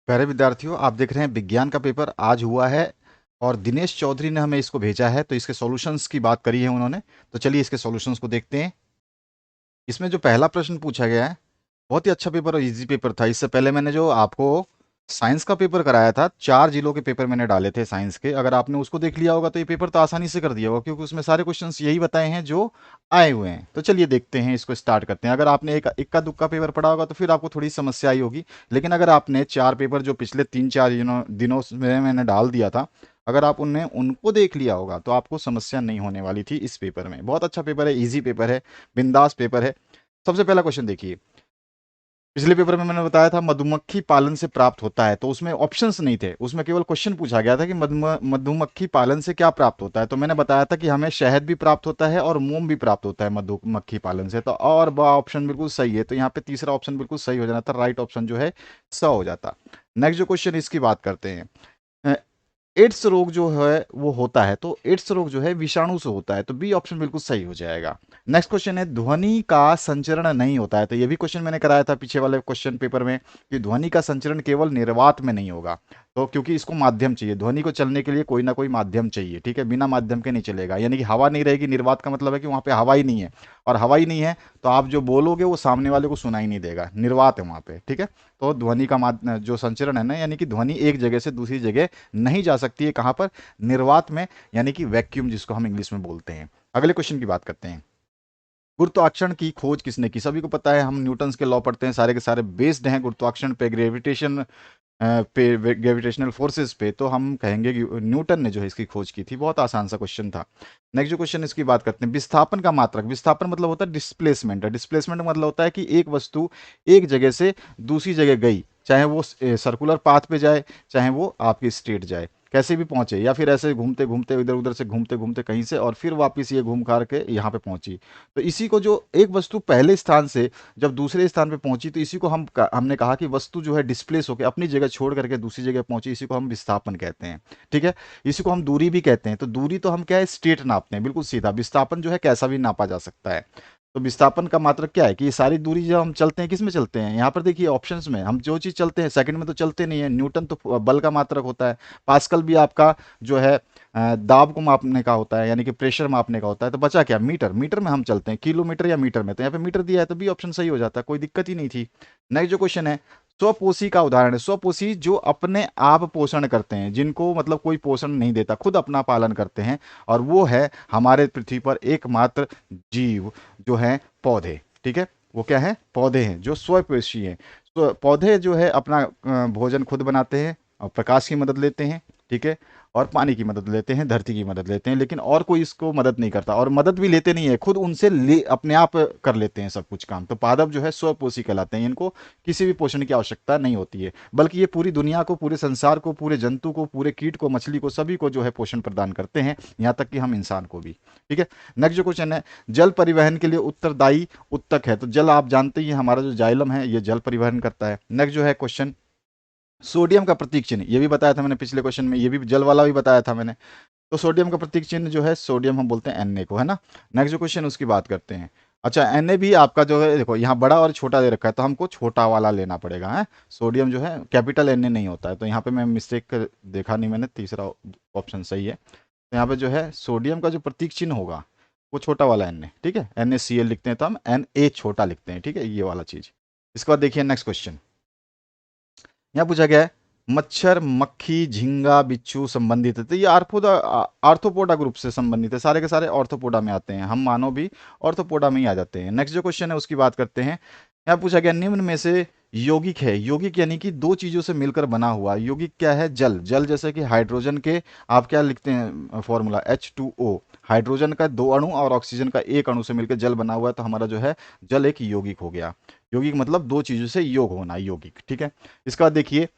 प्यारे विद्यार्थियों, आप देख रहे हैं विज्ञान का पेपर आज हुआ है और दिनेश चौधरी ने हमें इसको भेजा है। तो इसके सॉल्यूशंस की बात करी है उन्होंने। तो चलिए इसके सॉल्यूशंस को देखते हैं। इसमें जो पहला प्रश्न पूछा गया है, बहुत ही अच्छा पेपर और इजी पेपर था। इससे पहले मैंने जो आपको साइंस का पेपर कराया था, 4 जिलों के पेपर मैंने डाले थे साइंस के। अगर आपने उसको देख लिया होगा तो ये पेपर तो आसानी से कर दिया होगा, क्योंकि उसमें सारे क्वेश्चंस यही बताए हैं जो आए हुए हैं। तो चलिए देखते हैं, इसको स्टार्ट करते हैं। अगर आपने एक इक्का दुक्का पेपर पढ़ा होगा तो फिर आपको थोड़ी समस्या आई होगी। लेकिन अगर आपने 4 पेपर जो पिछले 3-4 दिनों में मैंने डाल दिया था, अगर आप उनने उनको देख लिया होगा तो आपको समस्या नहीं होने वाली थी इस पेपर में। बहुत अच्छा पेपर है, इजी पेपर है, बिंदास पेपर है। सबसे पहला क्वेश्चन देखिए। पिछले पेपर में मैंने बताया था मधुमक्खी पालन से प्राप्त होता है, तो उसमें ऑप्शंस नहीं थे, उसमें केवल क्वेश्चन पूछा गया था कि मधुमक्खी पालन से क्या प्राप्त होता है। तो मैंने बताया था कि हमें शहद भी प्राप्त होता है और मोम भी प्राप्त होता है मधुमक्खी पालन से। तो और ऑप्शन बिल्कुल सही है, तो यहाँ पे तीसरा ऑप्शन बिल्कुल सही हो जाना था, राइट ऑप्शन जो है स हो जाता। नेक्स्ट जो क्वेश्चन इसकी बात करते हैं। एड्स रोग जो है वो होता है, तो एड्स रोग जो है विषाणु से होता है, तो बी ऑप्शन बिल्कुल सही हो जाएगा। नेक्स्ट क्वेश्चन है ध्वनि का संचरण नहीं होता है, तो ये भी क्वेश्चन मैंने कराया था पीछे वाले क्वेश्चन पेपर में कि ध्वनि का संचरण केवल निर्वात में नहीं होगा। तो क्योंकि इसको माध्यम चाहिए, ध्वनि को चलने के लिए कोई ना कोई माध्यम चाहिए, ठीक है, बिना माध्यम के नहीं चलेगा। यानी कि हवा नहीं रहेगी, निर्वात का मतलब है कि वहां पे हवा ही नहीं है, और हवा ही नहीं है तो आप जो बोलोगे वो सामने वाले को सुनाई नहीं देगा, निर्वात है वहां पे, ठीक है। तो ध्वनि का जो संचरण है ना, यानी कि ध्वनि एक जगह से दूसरी जगह नहीं जा सकती है, कहां पर, निर्वात में, यानी कि वैक्यूम जिसको हम इंग्लिश में बोलते हैं। अगले क्वेश्चन की बात करते हैं। गुरुत्वाकर्षण की खोज किसने की? सभी को पता है, हम न्यूटन्स के लॉ पढ़ते हैं, सारे के सारे बेस्ड हैं गुरुत्वाकर्षण पे, ग्रेविटेशन पे, ग्रेविटेशनल फोर्सेस पे। तो हम कहेंगे कि न्यूटन ने जो है इसकी खोज की थी। बहुत आसान सा क्वेश्चन था। नेक्स्ट जो क्वेश्चन इसकी बात करते हैं, विस्थापन का मात्रक। विस्थापन मतलब होता है डिस्प्लेसमेंट, डिस्प्लेसमेंट मतलब होता है कि एक वस्तु एक जगह से दूसरी जगह गई, चाहे वो सर्कुलर पाथ पे जाए, चाहे वो आपकी स्ट्रेट जाए, कैसे भी पहुंचे, या फिर ऐसे घूमते घूमते इधर उधर से घूमते घूमते कहीं से और फिर वापस ये घूम खार के यहाँ पे पहुंची। तो इसी को, जो एक वस्तु पहले स्थान से जब दूसरे स्थान पे पहुंची, तो इसी को हमने कहा कि वस्तु जो है डिस्प्लेस होकर अपनी जगह छोड़ करके दूसरी जगह पहुंची, इसी को हम विस्थापन कहते हैं, ठीक है। इसी को हम दूरी भी कहते हैं। तो दूरी तो हम क्या है, स्ट्रेट नापते हैं, बिल्कुल सीधा। विस्थापन जो है कैसा भी नापा जा सकता है। तो विस्थापन का मात्रक क्या है कि ये सारी दूरी जब हम चलते हैं, किस में चलते हैं, यहाँ पर देखिए ऑप्शंस में, हम जो चीज़ चलते हैं सेकंड में तो चलते नहीं है। न्यूटन तो बल का मात्रक होता है। पास्कल भी आपका जो है दाब को मापने का होता है, यानी कि प्रेशर मापने का होता है। तो बचा क्या, मीटर। मीटर में हम चलते हैं, किलोमीटर या मीटर में, तो यहाँ पे मीटर दिया है तो बी ऑप्शन सही हो जाता है, कोई दिक्कत ही नहीं थी। नेक्स्ट जो क्वेश्चन है, स्वपोषी का उदाहरण है। स्वपोषी जो अपने आप पोषण करते हैं, जिनको मतलब कोई पोषण नहीं देता, खुद अपना पालन करते हैं, और वो है हमारे पृथ्वी पर एकमात्र जीव जो है पौधे, ठीक है। वो क्या है, पौधे हैं जो स्वपोषी हैं। तो पौधे जो है अपना भोजन खुद बनाते हैं और प्रकाश की मदद लेते हैं, ठीक है, और पानी की मदद लेते हैं, धरती की मदद लेते हैं, लेकिन और कोई इसको मदद नहीं करता, और मदद भी लेते नहीं है, खुद उनसे ले अपने आप कर लेते हैं सब कुछ काम। तो पादप जो है स्वपोषी कहलाते हैं, इनको किसी भी पोषण की आवश्यकता नहीं होती है, बल्कि ये पूरी दुनिया को, पूरे संसार को, पूरे जंतु को, पूरे कीट को, मछली को, सभी को जो है पोषण प्रदान करते हैं, यहाँ तक कि हम इंसान को भी, ठीक है। नेक्स्ट जो क्वेश्चन है, जल परिवहन के लिए उत्तरदायी उत्तक है। तो जल आप जानते ही हैं, हमारा जो जाइलम है ये जल परिवहन करता है। नेक्स्ट जो है क्वेश्चन, सोडियम का प्रतीक चिन्ह, ये भी बताया था मैंने पिछले क्वेश्चन में, ये भी जल वाला भी बताया था मैंने। तो सोडियम का प्रतीक चिन्ह जो है, सोडियम हम बोलते हैं Na को, है ना। नेक्स्ट जो क्वेश्चन उसकी बात करते हैं। अच्छा, Na भी आपका जो है, देखो यहाँ बड़ा और छोटा दे रखा है, तो हमको छोटा वाला लेना पड़ेगा, है। सोडियम जो है कैपिटल Na नहीं होता है, तो यहाँ पे मैं मिस्टेक कर देखा नहीं मैंने, तीसरा ऑप्शन सही है। तो यहाँ पे जो है सोडियम का जो प्रतीक चिन्ह होगा वो छोटा वाला Na, ठीक है। NaCl लिखते हैं तो हम Na छोटा लिखते हैं, ठीक है, ये वाला चीज। इसके बाद देखिए नेक्स्ट क्वेश्चन। यहाँ पूछा गया है, मच्छर, मक्खी, झींगा, बिच्छू संबंधित है। तो ये आर्थ्रोपोडा ग्रुप से संबंधित है, सारे के सारे ऑर्थोपोडा में आते हैं, हम मानव भी ऑर्थोपोडा में ही आ जाते हैं। नेक्स्ट जो क्वेश्चन है उसकी बात करते हैं। यहाँ पूछा गया, निम्न में से यौगिक है। यौगिक यानी कि दो चीजों से मिलकर बना हुआ। यौगिक क्या है, जल। जल जैसे कि हाइड्रोजन के आप क्या लिखते हैं फॉर्मूला, H2O। हाइड्रोजन का 2 अणु और ऑक्सीजन का 1 अणु से मिलकर जल बना हुआ है, तो हमारा जो है जल एक यौगिक हो गया। यौगिक मतलब दो चीजों से योग होना, यौगिक, ठीक है। इसका देखिए,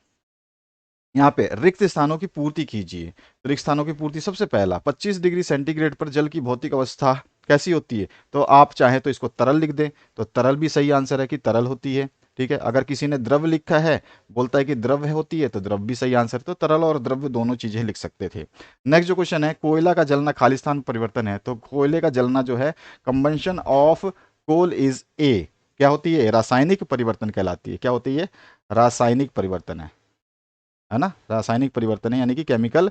यहाँ पे रिक्त स्थानों की पूर्ति कीजिए। तो रिक्त स्थानों की पूर्ति, सबसे पहला 25 डिग्री सेंटीग्रेड पर जल की भौतिक अवस्था कैसी होती है? तो आप चाहें तो इसको तरल लिख दें, तो तरल भी सही आंसर है कि तरल होती है, ठीक है। अगर किसी ने द्रव लिखा है, बोलता है कि द्रव होती है, तो द्रव भी सही आंसर है। तो तरल और द्रव्य दोनों चीजें लिख सकते थे। नेक्स्ट जो क्वेश्चन है, कोयला का जलना खालिस्तान परिवर्तन है। तो कोयले का जलना जो है, combustion of coal is a, क्या होती है, रासायनिक परिवर्तन कहलाती है। क्या होती है, रासायनिक परिवर्तन है। है ना, रासायनिक परिवर्तन है यानी कि केमिकल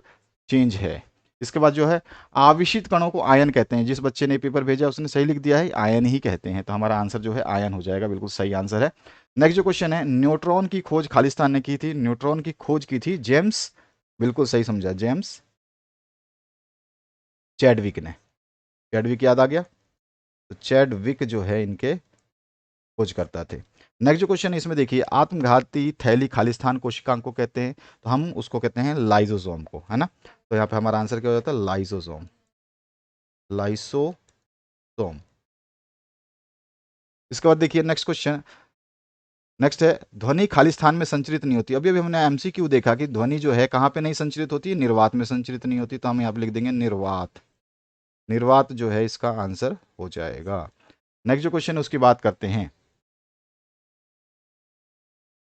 चेंज है। इसके बाद जो है आवेशित कणों को आयन कहते हैं। जिस बच्चे ने पेपर भेजा उसने सही लिख दिया है, आयन ही कहते हैं, तो हमारा आंसर जो है आयन हो जाएगा, बिल्कुल सही आंसर है। नेक्स्ट जो क्वेश्चन है, न्यूट्रॉन की खोज खालिस्तान ने की थी। न्यूट्रॉन की खोज की थी जेम्स, बिल्कुल सही समझा, जेम्स चैडविक ने। चैडविक याद आ गया, तो चैडविक जो है इनके खोज करता थे। नेक्स्ट जो क्वेश्चन है इसमें देखिए, आत्मघाती थैली खालिस्तान कोशिकांग को कहते हैं, तो हम उसको कहते हैं लाइजोसोम को, है ना। तो यहाँ पे हमारा आंसर क्या हो जाता है, लाइजोसोम, लाइसोसोम। इसके बाद देखिए नेक्स्ट क्वेश्चन, नेक्स्ट है, ध्वनि खालिस्तान में संचरित नहीं होती। अभी अभी हमने एमसीक्यू देखा कि ध्वनि जो है कहाँ पे नहीं संचरित होती है, निर्वात में संचरित नहीं होती, तो हम यहाँ पे लिख देंगे निर्वात। निर्वात जो है इसका आंसर हो जाएगा। नेक्स्ट जो क्वेश्चन है उसकी बात करते हैं,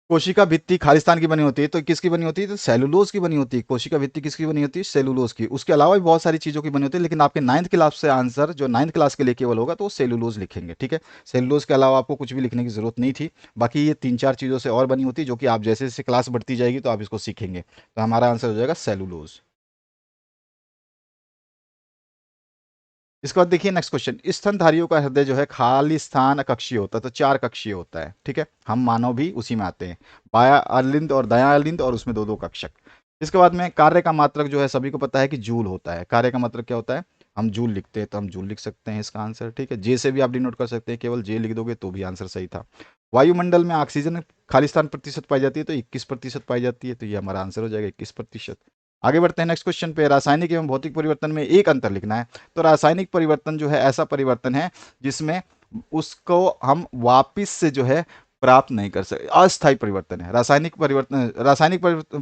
कोशिका भित्ति खालिस्तान की बनी होती है, तो किसकी बनी होती है, तो सेलुलोज की बनी होती है। कोशिका भित्ति किसकी बनी होती है, सेलुलोज की। उसके अलावा भी बहुत सारी चीजों की बनी होती है, लेकिन आपके 9th क्लास से आंसर जो 9th क्लास के लिए केवल होगा तो वो सेलुलोज लिखेंगे, ठीक है। सेलुलोज के अलावा आपको कुछ भी लिखने की जरूरत नहीं थी। बाकी ये 3-4 चीजों से और बनी होती है, जो कि आप जैसे जैसे क्लास बढ़ती जाएगी तो आप इसको सीखेंगे, तो हमारा आंसर हो जाएगा सेलुलोज। इसके बाद देखिए नेक्स्ट क्वेश्चन, स्तनधारियों का हृदय जो है खालिस्तान कक्षीय होता है, तो 4 कक्षीय होता है, ठीक है। हम मानव भी उसी में आते हैं, बाया अलिंद और दया अलिंद, और उसमें 2-2 कक्षक। इसके बाद में कार्य का मात्रक जो है सभी को पता है कि जूल होता है। कार्य का मात्रक क्या होता है, हम जूल लिखते हैं, तो हम जूल लिख सकते हैं इसका आंसर, ठीक है। जे से भी आप डिनोट कर सकते हैं, केवल जे लिख दोगे तो भी आंसर सही था। वायुमंडल में ऑक्सीजन खालिस्तान प्रतिशत पाई जाती है, तो 21% पाई जाती है, तो ये हमारा आंसर हो जाएगा 21%। आगे बढ़ते हैं नेक्स्ट क्वेश्चन पे, रासायनिक एवं भौतिक परिवर्तन में एक अंतर लिखना है। तो रासायनिक परिवर्तन जो है ऐसा परिवर्तन है जिसमें उसको हम वापिस से जो है प्राप्त नहीं कर सकते, अस्थायी परिवर्तन है। रासायनिक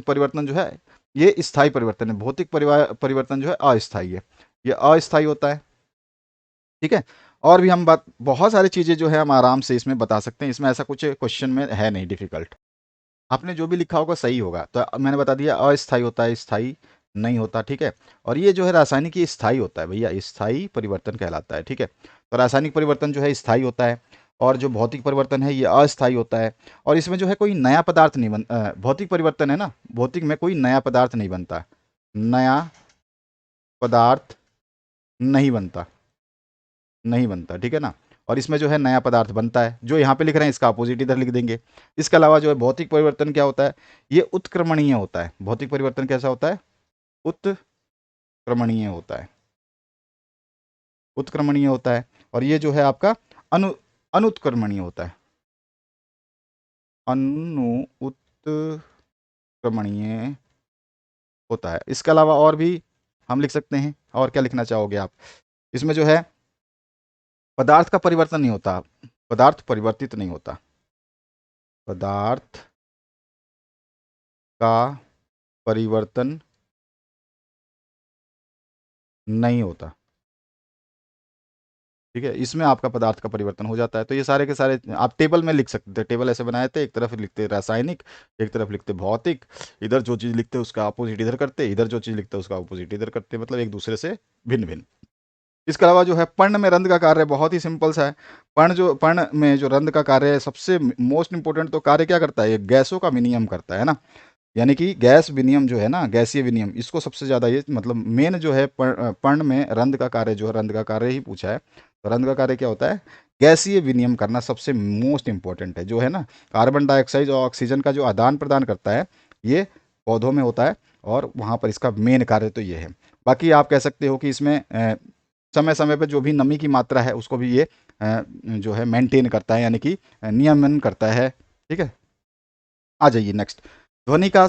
परिवर्तन जो है ये स्थायी परिवर्तन है, भौतिक परिवर्तन जो है अस्थायी है, ये अस्थायी होता है, ठीक है। और भी हम बात बहुत सारी चीजें जो है हम आराम से इसमें बता सकते हैं, इसमें ऐसा कुछ क्वेश्चन में है नहीं डिफिकल्ट। आपने जो भी लिखा होगा सही होगा, तो मैंने बता दिया अस्थायी होता है, स्थायी नहीं होता, ठीक है। और ये जो है रासायनिक, ये स्थायी होता है भैया, स्थायी परिवर्तन कहलाता है, ठीक है। तो रासायनिक परिवर्तन जो है स्थायी होता है, और जो भौतिक परिवर्तन है ये अस्थायी होता है। और इसमें जो है कोई नया पदार्थ नहीं भौतिक परिवर्तन है ना, भौतिक में कोई नया पदार्थ नहीं बनता, नया पदार्थ नहीं बनता, नहीं बनता, ठीक है ना। और इसमें जो है नया पदार्थ बनता है, जो यहाँ पे लिख रहे हैं इसका अपोजिट इधर लिख देंगे। इसके अलावा जो है भौतिक परिवर्तन क्या होता है, ये उत्क्रमणीय होता है। भौतिक परिवर्तन कैसा होता है, उत्क्रमणीय होता है, उत्क्रमणीय होता है। और ये जो है आपका अनुत्क्रमणीय होता है, उत्क्रमणीय होता है। इसके अलावा और भी हम लिख सकते हैं, और क्या लिखना चाहोगे आप, इसमें जो है पदार्थ का परिवर्तन नहीं होता, पदार्थ परिवर्तित नहीं होता, पदार्थ का परिवर्तन नहीं होता, ठीक है। इसमें आपका पदार्थ का परिवर्तन हो जाता है। तो ये सारे के सारे आप टेबल में लिख सकते थे, टेबल ऐसे बनाए थे, एक तरफ लिखते रासायनिक, एक तरफ लिखते भौतिक, इधर जो चीज़ लिखते उसका अपोजिट इधर करते, इधर जो चीज़ लिखते उसका अपोजिट इधर करते, मतलब एक दूसरे से भिन्न भिन्न। इसके अलावा जो है पर्ण में रंध्र का कार्य बहुत ही सिंपल सा है। पर्ण में जो रंध्र का कार्य है, सबसे मोस्ट इंपोर्टेंट तो कार्य क्या करता है, ये गैसों का विनिमय करता है ना, यानी कि गैस विनिमय जो है ना, गैसीय विनिमय, इसको सबसे ज़्यादा ये मतलब मेन जो है पर्ण में रंध्र का कार्य जो है, रंध्र का कार्य ही पूछा है, तो रंध्र का कार्य क्या होता है, गैसीय विनिमय करना सबसे मोस्ट इंपॉर्टेंट है, जो है ना कार्बन डाइऑक्साइड और ऑक्सीजन का जो आदान प्रदान करता है, ये पौधों में होता है, और वहाँ पर इसका मेन कार्य तो ये है। बाकी आप कह सकते हो कि इसमें समय समय पर जो भी नमी की मात्रा है उसको भी ये जो है मेंटेन करता है, यानी कि नियमन करता है, ठीक है। आ जाइए नेक्स्ट, ध्वनि का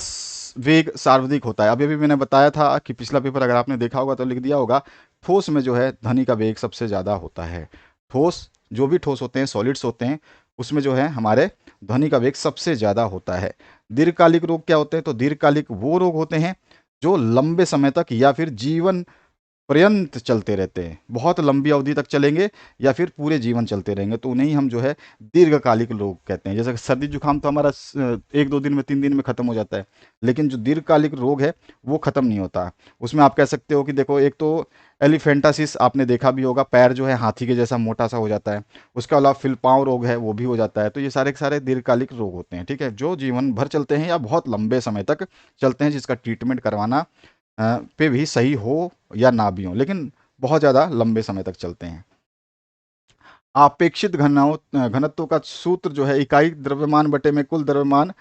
वेग सार्वधिक होता है। अभी अभी मैंने बताया था कि पिछला पेपर अगर आपने देखा होगा तो लिख दिया होगा, ठोस में जो है ध्वनि का वेग सबसे ज़्यादा होता है। ठोस, जो भी ठोस होते हैं, सॉलिड्स होते हैं, उसमें जो है हमारे ध्वनि का वेग सबसे ज़्यादा होता है। दीर्घकालिक रोग क्या होते हैं, तो दीर्घकालिक वो रोग होते हैं जो लंबे समय तक या फिर जीवन पर्यंत चलते रहते हैं, बहुत लंबी अवधि तक चलेंगे या फिर पूरे जीवन चलते रहेंगे, तो उन्हें ही हम जो है दीर्घकालिक रोग कहते हैं। जैसे कि सर्दी जुकाम तो हमारा 1-2 दिन में 3 दिन में ख़त्म हो जाता है, लेकिन जो दीर्घकालिक रोग है वो ख़त्म नहीं होता। उसमें आप कह सकते हो कि देखो, एक तो एलिफेंटासिस आपने देखा भी होगा, पैर जो है हाथी के जैसा मोटा सा हो जाता है। उसके अलावा फिलपाँव रोग है, वो भी हो जाता है। तो ये सारे के सारे दीर्घकालिक रोग होते हैं, ठीक है, जो जीवन भर चलते हैं या बहुत लंबे समय तक चलते हैं, जिसका ट्रीटमेंट करवाना पे भी सही हो या ना भी हो, लेकिन बहुत ज़्यादा लंबे समय तक चलते हैं। आपेक्षित घनत्व का सूत्र जो है इकाई द्रव्यमान बटे में कुल द्रव्यमान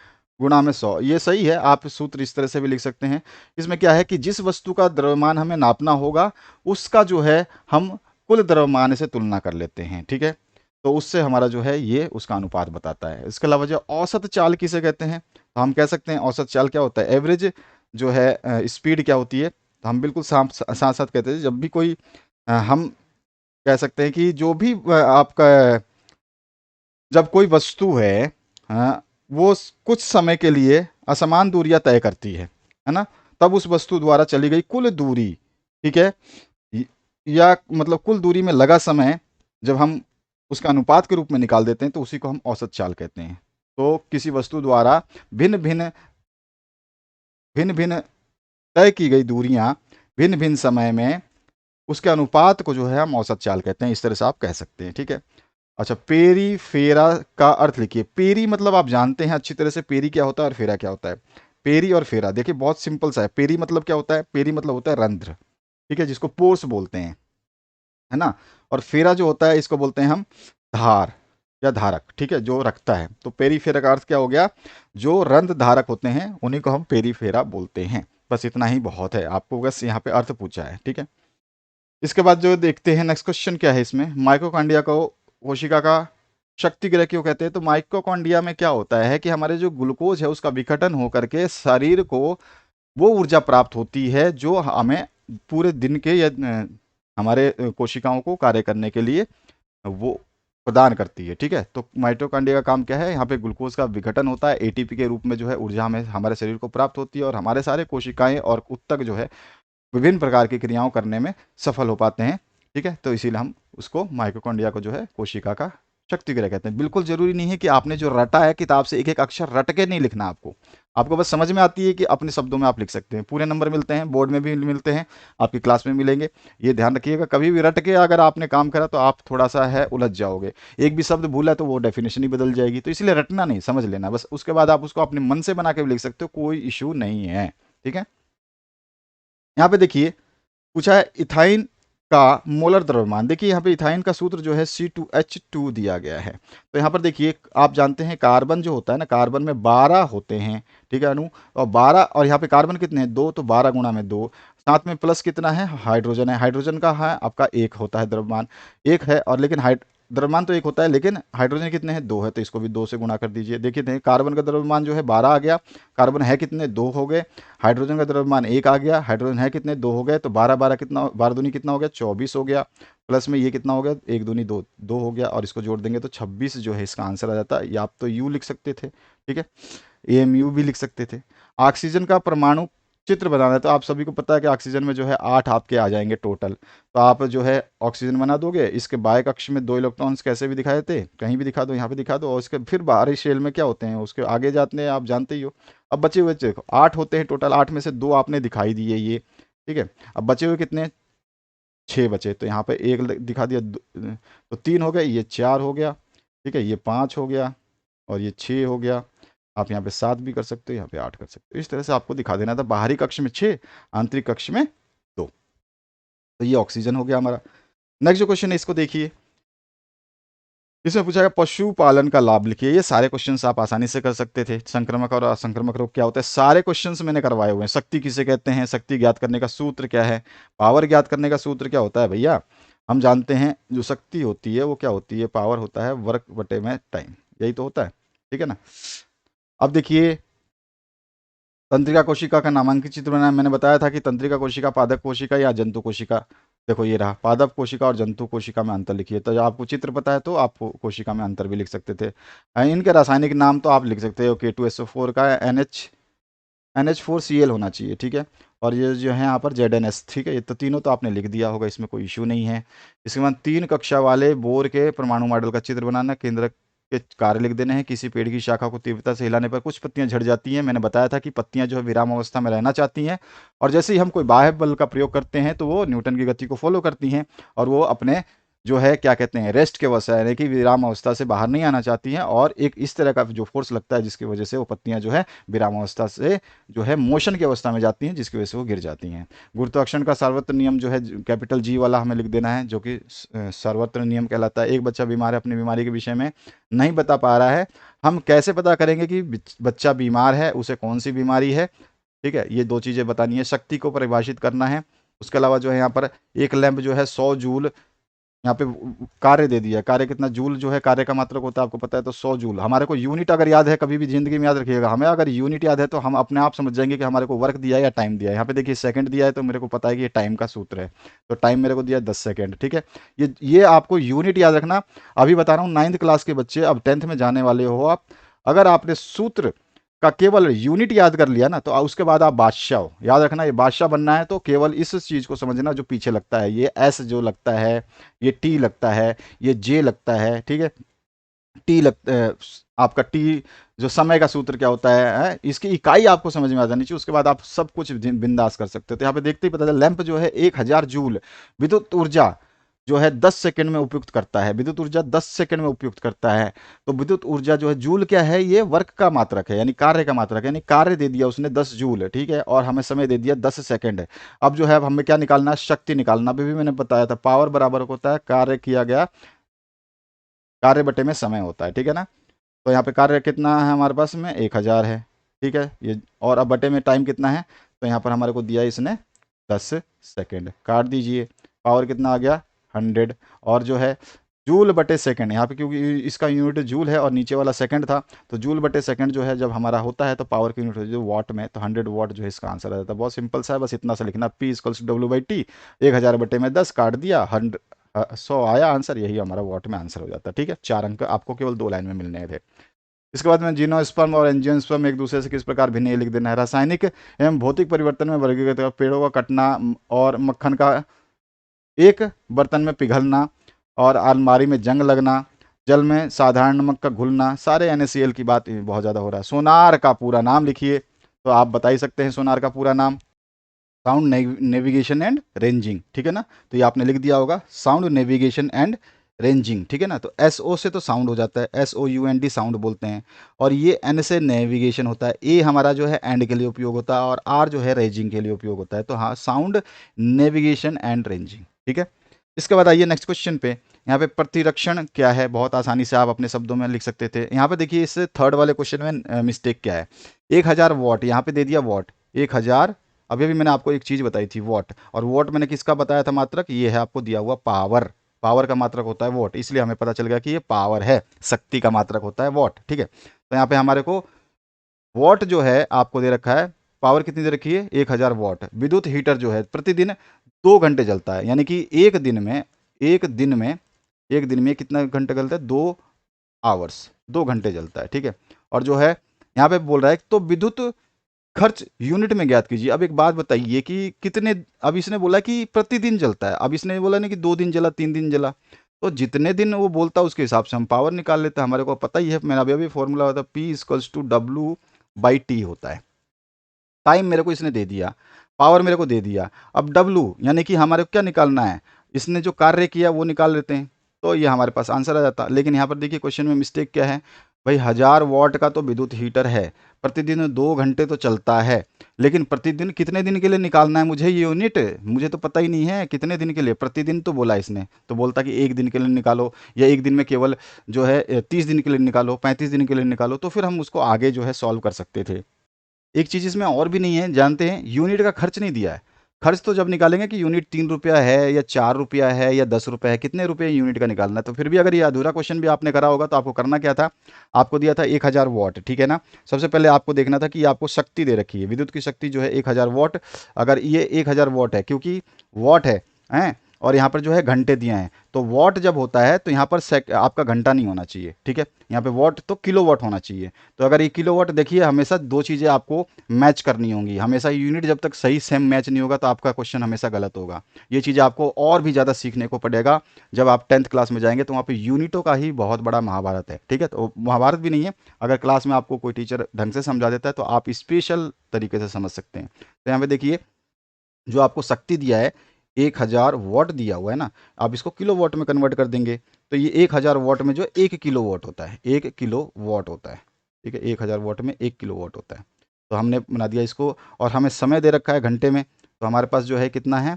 गुणा में 100, ये सही है। आप सूत्र इस तरह से भी लिख सकते हैं। इसमें क्या है कि जिस वस्तु का द्रव्यमान हमें नापना होगा, उसका जो है हम कुल द्रव्यमान से तुलना कर लेते हैं, ठीक है। तो उससे हमारा जो है ये उसका अनुपात बताता है। इसके अलावा जो औसत चाल किसे कहते हैं, तो हम कह सकते हैं औसत चाल क्या होता है, एवरेज जो है स्पीड क्या होती है। तो हम बिल्कुल साथ साथ कहते हैं, जब भी कोई हम कह सकते हैं कि जो भी आपका जब कोई वस्तु है, वो कुछ समय के लिए असमान दूरियां तय करती है ना, तब उस वस्तु द्वारा चली गई कुल दूरी, ठीक है, य- या मतलब कुल दूरी में लगा समय जब हम उसका अनुपात के रूप में निकाल देते हैं, तो उसी को हम औसत चाल कहते हैं। तो किसी वस्तु द्वारा भिन्न भिन्न भिन्न भिन्न तय की गई दूरियां भिन्न भिन्न समय में, उसके अनुपात को जो है हम औसत चाल कहते हैं। इस तरह से आप कह सकते हैं, ठीक है। अच्छा, पेरी फेरा का अर्थ लिखिए। पेरी मतलब आप जानते हैं अच्छी तरह से, पेरी क्या होता है और फेरा क्या होता है। पेरी और फेरा देखिए बहुत सिंपल सा है। पेरी मतलब क्या होता है, पेरी मतलब होता है रंध्र, ठीक है, जिसको पोर्स बोलते हैं, है ना। और फेरा जो होता है, इसको बोलते हैं हम धार या धारक, ठीक है, जो रखता है। तो पेरी फेरा का अर्थ क्या हो गया, जो रंध्र धारक होते हैं उन्हीं को हम पेरी फेरा बोलते हैं। बस इतना ही बहुत है, आपको बस यहाँ पे अर्थ पूछा है, ठीक है। इसके बाद जो देखते हैं नेक्स्ट क्वेश्चन क्या है इसमें, माइटोकॉन्ड्रिया को कोशिका का शक्ति गृह क्यों कहते हैं। तो माइटोकॉन्ड्रिया में क्या होता है कि हमारे जो ग्लूकोज है उसका विघटन होकर के शरीर को वो ऊर्जा प्राप्त होती है जो हमें पूरे दिन के या हमारे कोशिकाओं को कार्य करने के लिए वो प्रदान करती है, ठीक है। तो माइटोकॉन्ड्रिया का काम क्या है, यहाँ पे ग्लूकोज का विघटन होता है, एटीपी के रूप में जो है ऊर्जा हमें हमारे शरीर को प्राप्त होती है, और हमारे सारे कोशिकाएं और ऊतक जो है विभिन्न प्रकार की क्रियाओं करने में सफल हो पाते हैं, ठीक है। तो इसीलिए हम उसको माइटोकॉन्ड्रिया को जो है कोशिका का शक्ति गृह कहते हैं। बिल्कुल जरूरी नहीं है कि आपने जो रटा है किताब से एक एक अक्षर रट के नहीं लिखना, आपको आपको बस समझ में आती है कि अपने शब्दों में आप लिख सकते हैं। पूरे नंबर मिलते हैं, बोर्ड में भी मिलते हैं, आपकी क्लास में मिलेंगे। ये ध्यान रखिएगा, कभी भी रट के अगर आपने काम करा तो आप थोड़ा सा है उलझ जाओगे। एक भी शब्द भूला तो वो डेफिनेशन ही बदल जाएगी। तो इसलिए रटना नहीं, समझ लेना बस। उसके बाद आप उसको अपने मन से बना के भी लिख सकते हो, कोई इशू नहीं है, ठीक है। यहाँ पे देखिए पूछा है इथाइन का मोलर द्रव्यमान। देखिए यहाँ पे इथाइन का सूत्र जो है C2H2 दिया गया है। तो यहाँ पर देखिए, आप जानते हैं कार्बन जो होता है ना, कार्बन में 12 होते हैं, ठीक है, अणु। और 12, और यहाँ पे कार्बन कितने हैं, 2, तो 12 गुणा में 2, साथ में प्लस कितना है, हाइड्रोजन है। हाइड्रोजन का है आपका 1 होता है द्रव्यमान, 1 है, और लेकिन द्रव्यमान तो 1 होता है, लेकिन हाइड्रोजन कितने हैं, 2 है, तो इसको भी 2 से गुणा कर दीजिए। देखिए कार्बन का द्रव्यमान जो है 12 आ गया, कार्बन है कितने, 2 हो गए। हाइड्रोजन का द्रव्यमान 1 आ गया, हाइड्रोजन है कितने, 2 हो गए। तो 12 12 कितना, 12 दूनी कितना हो गया, 24 हो गया। प्लस में ये कितना हो गया, 1 दूनी 2, 2 हो गया, और इसको जोड़ देंगे तो 26 जो है इसका आंसर आ जाता है। या आप तो यू लिख सकते थे, ठीक है, AMU भी लिख सकते थे। ऑक्सीजन का परमाणु चित्र बनाना है, तो आप सभी को पता है कि ऑक्सीजन में जो है 8 आपके आ जाएंगे टोटल। तो आप जो है ऑक्सीजन बना दोगे। इसके बाएं कक्ष में 2 इलेक्ट्रॉन्स कैसे भी दिखाए थे, कहीं भी दिखा दो, यहाँ पे दिखा दो। और इसके फिर बाहरी शेल में क्या होते हैं, उसके आगे जाते हैं, आप जानते ही हो। अब बचे हुए देखो 8 होते हैं टोटल, 8 में से 2 आपने दिखाई दिए ये, ठीक है। अब बचे हुए कितने, 6 बचे। तो यहाँ पे 1 दिखा दिया, तो 3 हो गए, ये 4 हो गया, ठीक है, ये 5 हो गया, और ये 6 हो गया। आप यहाँ पे 7 भी कर सकते हो, यहाँ पे 8 कर सकते हो। इस तरह से आपको दिखा देना था, बाहरी कक्ष में 6, आंतरिक कक्ष में 2। तो ये ऑक्सीजन हो गया हमारा। नेक्स्ट जो क्वेश्चन है इसको देखिए, इसमें पूछा गया पशुपालन का लाभ लिखिए। ये सारे क्वेश्चंस आप आसानी से कर सकते थे। संक्रमक और असंक्रमक रोग क्या होता है, सारे क्वेश्चंस मैंने करवाए हुए हैं। शक्ति किसे कहते हैं, शक्ति ज्ञात करने का सूत्र क्या है, पावर ज्ञात करने का सूत्र क्या होता है भैया। हम जानते हैं जो शक्ति होती है वो क्या होती है, पावर होता है वर्क बटे में टाइम, यही तो होता है, ठीक है ना। अब देखिए तंत्रिका कोशिका का नामांकित चित्र बनाया। मैंने बताया था कि तंत्रिका कोशिका, पादप कोशिका या जंतु कोशिका। देखो ये रहा पादप कोशिका और जंतु कोशिका में अंतर लिखिए। तो जब आपको चित्र पता है तो आप कोशिका में अंतर भी लिख सकते थे। इनके रासायनिक नाम तो आप लिख सकते हो, K2SO4 का NH4Cl होना चाहिए, ठीक है। और ये जो है यहाँ पर ZNS, ठीक है। ये तो तीनों तो आपने लिख दिया होगा, इसमें कोई इशू नहीं है। इसके बाद 3 कक्षा वाले बोर के परमाणु मॉडल का चित्र बनाना, केंद्र के कार्य लिख देने हैं। किसी पेड़ की शाखा को तीव्रता से हिलाने पर कुछ पत्तियां झड़ जाती हैं। मैंने बताया था कि पत्तियां जो है विराम अवस्था में रहना चाहती हैं, और जैसे ही हम कोई बाह्य बल का प्रयोग करते हैं तो वो न्यूटन की गति को फॉलो करती हैं, और वो अपने जो है क्या कहते हैं रेस्ट के अवस्था, यानी कि विराम अवस्था से बाहर नहीं आना चाहती हैं, और एक इस तरह का जो फोर्स लगता है जिसकी वजह से वो पत्तियां जो है विराम अवस्था से जो है मोशन की अवस्था में जाती हैं, जिसकी वजह से वो गिर जाती हैं। गुरुत्वाकर्षण का सर्वत्र नियम जो है कैपिटल G वाला हमें लिख देना है, जो कि सर्वत्र नियम कहलाता है। एक बच्चा बीमार है, अपनी बीमारी के विषय में नहीं बता पा रहा है, हम कैसे पता करेंगे कि बच्चा बीमार है, उसे कौन सी बीमारी है, ठीक है। ये 2 चीज़ें बतानी है, शक्ति को परिभाषित करना है। उसके अलावा जो है यहाँ पर एक लैंप जो है 100 जूल, यहाँ पे कार्य दे दिया है, कार्य कितना जूल जो है कार्य का मात्रक होता है आपको पता है, तो 100 जूल। हमारे को यूनिट अगर याद है, कभी भी जिंदगी में याद रखिएगा, हमें अगर यूनिट याद है तो हम अपने आप समझ जाएंगे कि हमारे को वर्क दिया है या टाइम दिया है। यहाँ पे देखिए सेकंड दिया है, तो मेरे को पता है कि ये टाइम का सूत्र है, तो टाइम मेरे को दिया है 10 सेकंड, ठीक है। ये आपको यूनिट याद रखना। अभी बता रहा हूँ 9th क्लास के बच्चे, अब 10th में जाने वाले हो आप, अगर आपने सूत्र का केवल यूनिट याद कर लिया ना, तो उसके बाद आप बादशाह हो। याद रखना, ये बादशाह बनना है तो केवल इस चीज को समझना जो पीछे लगता है, ये एस जो लगता है, ये टी लगता है, ये जे लगता है, ठीक है। टी आपका टी जो समय का सूत्र क्या होता है, इसकी इकाई आपको समझ में आ जानी चाहिए, उसके बाद आप सब कुछ बिंदास कर सकते हो। तो यहाँ पे देखते ही पता चला, लैंप जो है 1000 जूल विद्युत ऊर्जा जो है 10 सेकंड में उपयुक्त करता है, विद्युत ऊर्जा 10 सेकंड में उपयुक्त करता है। तो विद्युत ऊर्जा जो है जूल क्या है, ये वर्क का मात्रक है, यानी कार्य का मात्रक है, यानी कार्य दे दिया उसने 10 जूल, ठीक है, और हमें समय दे दिया 10 सेकंड। अब जो है अब हमें क्या निकालना है, शक्ति निकालना। अभी भी मैंने बताया था पावर बराबर होता है कार्य किया गया, कार्य बटे में समय होता है, ठीक है ना। तो यहाँ पे कार्य कितना है हमारे पास में 1000 है, ठीक है ये, और अब बटे में टाइम कितना है, तो यहाँ पर हमारे को दिया इसने 10 सेकंड, काट दीजिए, पावर कितना आ गया 100, और जो है जूल बटे सेकंड, यहाँ पे क्योंकि इसका यूनिट जूल है और नीचे वाला सेकंड था, तो जूल बटे सेकंड जो है जब हमारा होता है तो पावर की यूनिट होती है वॉट में, तो 100 वॉट जो है इसका आंसर आ जाता है। बहुत सिंपल सा है, बस इतना सा लिखना, P = W/T, 1000 बटे में 10, काट दिया, 100 आया आंसर, यही हमारा वॉट में आंसर हो जाता है, ठीक है। 4 अंक आपको केवल 2 लाइन में मिलने थे। इसके बाद में जिनोस्पर्म और एंजियोस्पर्म एक दूसरे से किस प्रकार भिन्न, ये लिख देना है। रासायनिक एवं भौतिक परिवर्तन में वर्गीकृत, पेड़ों का कटना और मक्खन का एक बर्तन में पिघलना और अलमारी में जंग लगना, जल में साधारण नमक का घुलना, सारे NaCl की बात बहुत ज़्यादा हो रहा है। सोनार का पूरा नाम लिखिए, तो आप बता ही सकते हैं सोनार का पूरा नाम, साउंड नेविगेशन एंड रेंजिंग, ठीक है ना। तो ये आपने लिख दिया होगा, साउंड नेविगेशन एंड रेंजिंग, ठीक है ना। तो SO से तो साउंड हो जाता है, SOUND साउंड बोलते हैं, और ये N से नेविगेशन होता है, A हमारा जो है एंड के लिए उपयोग होता है, और R जो है रेंजिंग के लिए उपयोग होता है। तो हाँ, साउंड नेविगेशन एंड रेंजिंग, ठीक है। इसके बाद आइए नेक्स्ट क्वेश्चन पे। यहाँ पे प्रतिरक्षण क्या है, बहुत आसानी से आप अपने शब्दों में लिख सकते थे। यहाँ पे देखिए इस थर्ड वाले क्वेश्चन में मिस्टेक क्या है, 1000 वॉट यहाँ पे दे दिया वॉट 1000, अभी भी मैंने आपको एक चीज बताई थी वॉट, और वॉट मैंने किसका बताया था मात्रक, ये है आपको दिया हुआ पावर, पावर का मात्रक होता है वॉट, इसलिए हमें पता चल गया कि ये पावर है, शक्ति का मात्रक होता है वॉट, ठीक है। तो यहाँ पे हमारे को वॉट जो है आपको दे रखा है, पावर कितनी दे रखी है 1000 वॉट। विद्युत हीटर जो है प्रतिदिन 2 घंटे जलता है, यानी कि एक दिन में कितना घंटे जलता है, 2 आवर्स, 2 घंटे जलता है, ठीक है। और जो है यहाँ पे बोल रहा है तो विद्युत खर्च यूनिट में ज्ञात कीजिए। अब एक बात बताइए कि कितने, अब इसने बोला कि प्रतिदिन जलता है, अब इसने बोला नहीं कि 2 दिन जला 3 दिन जला, तो जितने दिन वो बोलता है उसके हिसाब से हम पावर निकाल लेते हैं। हमारे को पता ही है, मैंने अभी फॉर्मूला होता है P = W/T होता है। टाइम मेरे को इसने दे दिया, पावर मेरे को दे दिया, अब W यानी कि हमारे को क्या निकालना है, इसने जो कार्य किया वो निकाल लेते हैं, तो ये हमारे पास आंसर आ जाता। लेकिन यहाँ पर देखिए क्वेश्चन में मिस्टेक क्या है भाई, 1000 वॉट का तो विद्युत हीटर है, प्रतिदिन 2 घंटे तो चलता है, लेकिन प्रतिदिन कितने दिन के लिए निकालना है मुझे ये यूनिट, मुझे तो पता ही नहीं है कितने दिन के लिए, प्रतिदिन तो बोला इसने, तो बोलता कि 1 दिन के लिए निकालो, या 1 दिन में केवल जो है 30 दिन के लिए निकालो, 35 दिन के लिए निकालो, तो फिर हम उसको आगे जो है सॉल्व कर सकते थे। एक चीज़ इसमें और भी नहीं है, जानते हैं, यूनिट का खर्च नहीं दिया है। खर्च तो जब निकालेंगे कि यूनिट 3 रुपया है या 4 रुपया है या 10 रुपया है, कितने रुपये यूनिट का निकालना है। तो फिर भी अगर ये अधूरा क्वेश्चन भी आपने करा होगा तो आपको करना क्या था, आपको दिया था 1000 वॉट, ठीक है ना। सबसे पहले आपको देखना था कि आपको शक्ति दे रखी है, विद्युत की शक्ति जो है 1000 वॉट, अगर ये 1000 वॉट है, क्योंकि वॉट है, हैं, और यहाँ पर जो है घंटे दिए हैं। तो वॉट जब होता है तो यहाँ पर आपका घंटा नहीं होना चाहिए, ठीक है। यहाँ पे वॉट तो किलोवाट होना चाहिए। तो अगर ये किलोवाट, देखिए हमेशा दो चीज़ें आपको मैच करनी होंगी, हमेशा यूनिट जब तक सही सेम मैच नहीं होगा तो आपका क्वेश्चन हमेशा गलत होगा। ये चीज़ें आपको और भी ज़्यादा सीखने को पड़ेगा जब आप 10th क्लास में जाएंगे, तो वहाँ पे यूनिटों का ही बहुत बड़ा महाभारत है, ठीक है। तो महाभारत भी नहीं है, अगर क्लास में आपको कोई टीचर ढंग से समझा देता है तो आप स्पेशल तरीके से समझ सकते हैं। तो यहाँ पे देखिए जो आपको शक्ति दिया है 1000 वॉट दिया हुआ है ना, आप इसको किलो वॉट में कन्वर्ट कर देंगे। तो ये 1000 वॉट में जो 1 किलो वॉट होता है, 1 किलो वॉट होता है, ठीक है। 1000 वॉट में 1 किलो वॉट होता है। तो हमने बना दिया इसको, और हमें समय दे रखा है घंटे में, तो हमारे पास जो है कितना है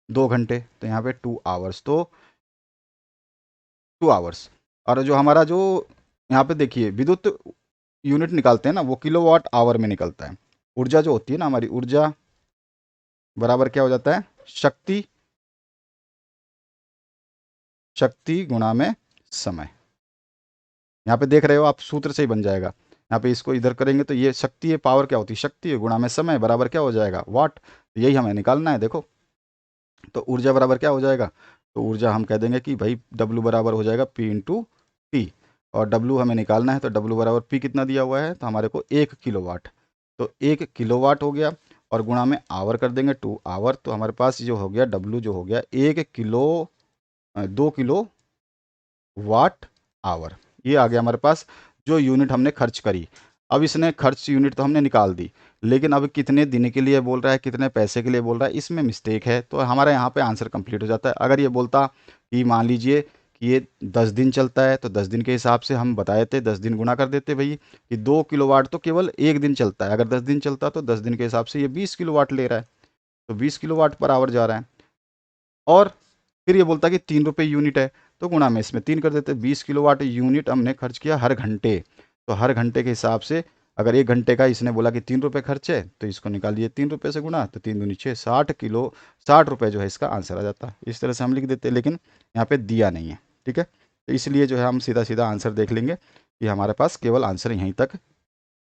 2 घंटे, तो यहाँ पे 2 आवर्स, तो 2 आवर्स। और जो हमारा जो यहाँ पे देखिए विद्युत यूनिट निकालते हैं ना, वो किलोवाट आवर में निकलता है। ऊर्जा जो होती है ना हमारी, ऊर्जा बराबर क्या हो जाता है, शक्ति, शक्ति गुणा में समय। यहाँ पे देख रहे हो आप, सूत्र से ही बन जाएगा। यहाँ पे इसको इधर करेंगे तो ये शक्ति है, पावर क्या होती है, शक्ति है गुणा में समय बराबर क्या हो जाएगा, वाट। तो यही हमें निकालना है। देखो तो ऊर्जा बराबर क्या हो जाएगा, तो ऊर्जा हम कह देंगे कि भाई डब्लू बराबर हो जाएगा पी इंटू टी, और डब्लू हमें निकालना है, तो डब्लू बराबर पी कितना दिया हुआ है, तो हमारे को 1 किलोवाट, तो 1 किलोवाट हो गया, और गुणा में आवर कर देंगे 2 आवर, तो हमारे पास जो हो गया डब्लू जो हो गया 2 किलो वाट आवर। ये आ गया हमारे पास जो यूनिट हमने खर्च करी। अब इसने खर्च यूनिट तो हमने निकाल दी, लेकिन अब कितने दिन के लिए बोल रहा है, कितने पैसे के लिए बोल रहा है, इसमें मिस्टेक है। तो हमारा यहाँ पे आंसर कंप्लीट हो जाता है। अगर ये बोलता कि मान लीजिए कि ये 10 दिन चलता है, तो 10 दिन के हिसाब से हम बताए थे, 10 दिन गुणा कर देते भाई, कि 2 किलोवाट तो केवल 1 दिन चलता है। अगर 10 दिन चलता तो 10 दिन के हिसाब से ये 20 किलोवाट ले रहा है, तो 20 किलोवाट पर आवर जा रहा है। और फिर ये बोलता कि 3 रुपये यूनिट है, तो गुणा में इसमें 3 कर देते, 20 किलोवाट यूनिट हमने खर्च किया हर घंटे। तो हर घंटे के हिसाब से अगर 1 घंटे का इसने बोला कि 3 रुपये खर्च है, तो इसको निकालिए 3 रुपये से गुणा, तो 3 दूनी 6, 60 रुपये जो है इसका आंसर आ जाता है। इस तरह से हम लिख देते, लेकिन यहाँ पे दिया नहीं है, ठीक है। तो इसलिए जो है हम सीधा सीधा आंसर देख लेंगे कि हमारे पास केवल आंसर यहीं तक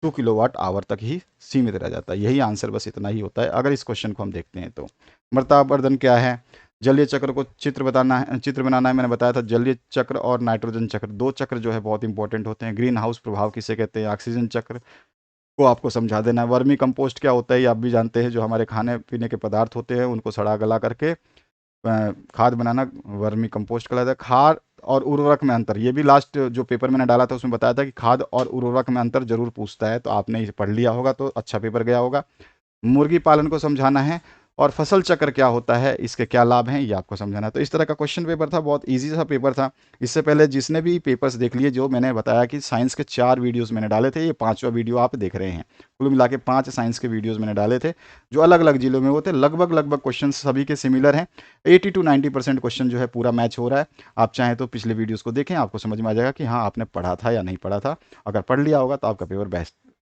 2 किलोवाट आवर तक ही सीमित रह जाता है। यही आंसर, बस इतना ही होता है अगर इस क्वेश्चन को हम देखते हैं। तो मृतावर्धन क्या है, जलीय चक्र को चित्र बताना है, चित्र बनाना है। मैंने बताया था जलीय चक्र और नाइट्रोजन चक्र, दो चक्र जो है बहुत इंपॉर्टेंट होते हैं। ग्रीन हाउस प्रभाव किसे कहते हैं, ऑक्सीजन चक्र को आपको समझा देना है। वर्मी कंपोस्ट क्या होता है ये आप भी जानते हैं, जो हमारे खाने पीने के पदार्थ होते हैं उनको सड़ा गला करके खाद बनाना वर्मी कंपोस्ट कहलाता है। खाद और उर्वरक में अंतर, ये भी लास्ट जो पेपर मैंने डाला था उसमें बताया था कि खाद और उर्वरक में अंतर जरूर पूछता है, तो आपने इसे पढ़ लिया होगा तो अच्छा पेपर गया होगा। मुर्गी पालन को समझाना है, और फसल चक्र क्या होता है, इसके क्या लाभ हैं, ये आपको समझाना है। तो इस तरह का क्वेश्चन पेपर था, बहुत इजी सा पेपर था। इससे पहले जिसने भी पेपर्स देख लिए, जो मैंने बताया कि साइंस के 4 वीडियोस मैंने डाले थे, ये 5वां वीडियो आप देख रहे हैं। कुल मिला के 5 साइंस के वीडियोस मैंने डाले थे, जो अलग अलग जिलों में होते, लगभग लगभग क्वेश्चन सभी के सिमिलर हैं। 80 to 90% क्वेश्चन जो है पूरा मैच हो रहा है। आप चाहें तो पिछले वीडियोज़ को देखें, आपको समझ में आ जाएगा कि हाँ आपने पढ़ा था या नहीं पढ़ा था। अगर पढ़ लिया होगा तो आपका पेपर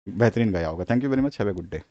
बेहतरीन गया होगा। Thank you very much, have a good day.